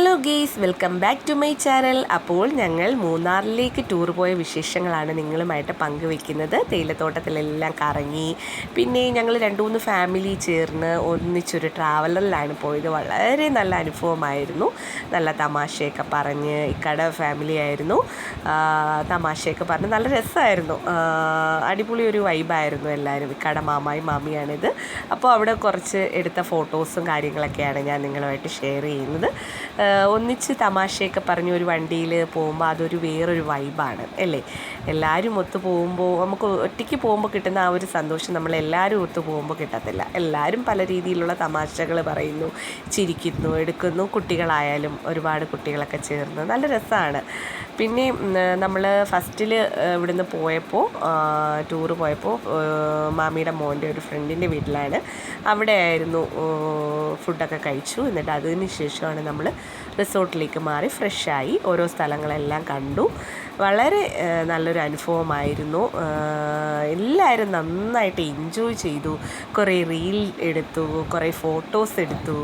Hello guys, welcome back to my channel. അപ്പോൾ ഞങ്ങൾ മൂന്നാറിലേക്ക് ടൂർ പോയ വിശേഷങ്ങളാണ് നിങ്ങളുമായിട്ട് പങ്കുവെക്കുന്നത്. തേയിലത്തോട്ടത്തിലെല്ലാം കറങ്ങി, പിന്നെ ഞങ്ങൾ 2-3 ഫാമിലി ചേർന്ന് ഒന്നിച്ചൊരു ട്രാവലറിലാണ് പോയത്. വളരെ നല്ല അനുഭവമായിരുന്നു. നല്ല തമാശയൊക്കെ പറഞ്ഞ്, ഇക്കടെ ഫാമിലി ആയിരുന്നു, തമാശയൊക്കെ പറഞ്ഞ് നല്ല രസമായിരുന്നു. അടിപൊളി ഒരു വൈബായിരുന്നു എല്ലാവരും. ഇക്കടെ മാമായും മാമിയാണിത്. അപ്പോൾ അവിടെ കുറച്ച് എടുത്ത ഫോട്ടോസും കാര്യങ്ങളൊക്കെയാണ് ഞാൻ നിങ്ങളുമായിട്ട് ഷെയർ ചെയ്യുന്നത്. ഒന്നിച്ച് തമാശയൊക്കെ പറഞ്ഞ് ഒരു വണ്ടിയിൽ പോകുമ്പോൾ അതൊരു വേറൊരു വൈബാണ് അല്ലേ. എല്ലാവരും ഒത്തു പോകുമ്പോൾ നമുക്ക് ഒറ്റയ്ക്ക് പോകുമ്പോൾ കിട്ടുന്ന ആ ഒരു സന്തോഷം നമ്മളെല്ലാവരും ഒത്തു പോകുമ്പോൾ കിട്ടത്തില്ല. എല്ലാവരും പല രീതിയിലുള്ള തമാശകൾ പറയുന്നു, ചിരിക്കുന്നു, എടുക്കുന്നു. കുട്ടികളായാലും ഒരുപാട് കുട്ടികളൊക്കെ ചേർന്ന് നല്ല രസമാണ്. പിന്നെ നമ്മൾ ഫസ്റ്റിൽ ഇവിടുന്ന് പോയപ്പോൾ ടൂറ് പോയപ്പോൾ മാമിയുടെ മോൻ്റെ ഒരു ഫ്രണ്ടിൻ്റെ വീട്ടിലാണ്. അവിടെ ആയിരുന്നു ഫുഡൊക്കെ കഴിച്ചു. എന്നിട്ട് അതിന് ശേഷമാണ് നമ്മൾ റിസോർട്ടിലേക്ക് മാറി ഫ്രഷായി ഓരോ സ്ഥലങ്ങളെല്ലാം കണ്ടു. വളരെ നല്ലൊരു അനുഭവമായിരുന്നു. എല്ലാവരും നന്നായിട്ട് എൻജോയ് ചെയ്തു. കുറേ റീൽ എടുത്തു, കുറേ ഫോട്ടോസ് എടുത്തു.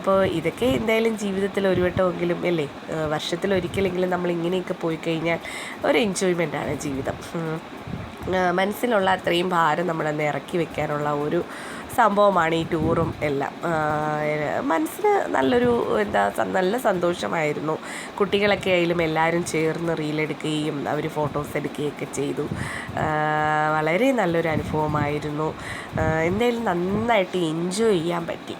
അപ്പോൾ ഇതൊക്കെ എന്തായാലും ജീവിതത്തിൽ ഒരു വട്ടമെങ്കിലും അല്ലേ, വർഷത്തിലൊരിക്കലെങ്കിലും നമ്മൾ ഇങ്ങനെയൊക്കെ പോയി കഴിഞ്ഞാൽ ഒരു എൻജോയ്മെൻറ്റാണ് ജീവിതം. മനസ്സിലുള്ള അത്രയും ഭാരം നമ്മളൊന്ന് ഇറക്കി വെക്കാനുള്ള ഒരു സംഭവമാണ് ഈ ടൂറും എല്ലാം. മനസ്സിന് നല്ലൊരു നല്ല സന്തോഷമായിരുന്നു. കുട്ടികളൊക്കെ ആയാലും എല്ലാവരും ചേർന്ന് റീലെടുക്കുകയും അവർ ഫോട്ടോസ് എടുക്കുകയൊക്കെ ചെയ്തു. വളരെ നല്ലൊരു അനുഭവമായിരുന്നു. എന്തായാലും നന്നായിട്ട് എൻജോയ് ചെയ്യാൻ പറ്റി.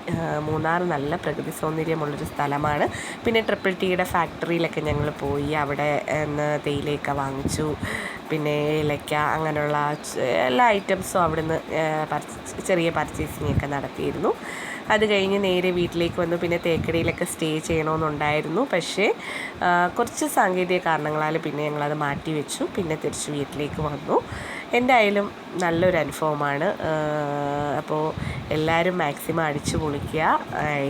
മൂന്നാർ നല്ല പ്രകൃതി സൗന്ദര്യമുള്ളൊരു സ്ഥലമാണ്. പിന്നെ ട്രിപ്പിൾ ടീയുടെ ഫാക്ടറിയിലൊക്കെ ഞങ്ങൾ പോയി. അവിടെ തേയിലയൊക്കെ വാങ്ങിച്ചു. പിന്നെ ഏലക്ക അങ്ങനെയുള്ള എല്ലാ ഐറ്റംസും അവിടുന്ന് ചെറിയ പർച്ചേസിങ്ങൊക്കെ നടത്തിയിരുന്നു. അത് കഴിഞ്ഞ് നേരെ വീട്ടിലേക്ക് വന്നു. പിന്നെ തേക്കടിയിലൊക്കെ സ്റ്റേ ചെയ്യണമെന്നുണ്ടായിരുന്നു. പക്ഷേ കുറച്ച് സാങ്കേതിക കാരണങ്ങളാൽ പിന്നെ ഞങ്ങളത് മാറ്റി വെച്ചു. പിന്നെ തിരിച്ച് വീട്ടിലേക്ക് വന്നു. എന്തായാലും നല്ലൊരു അനുഭവമാണ്. അപ്പോൾ എല്ലാവരും മാക്സിമം അടിച്ചു പൊളിക്കുക,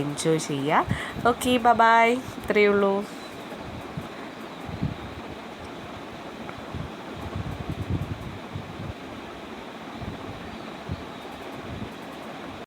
എൻജോയ് ചെയ്യുക. Okay, bye. ഇത്രയേ ഉള്ളൂ.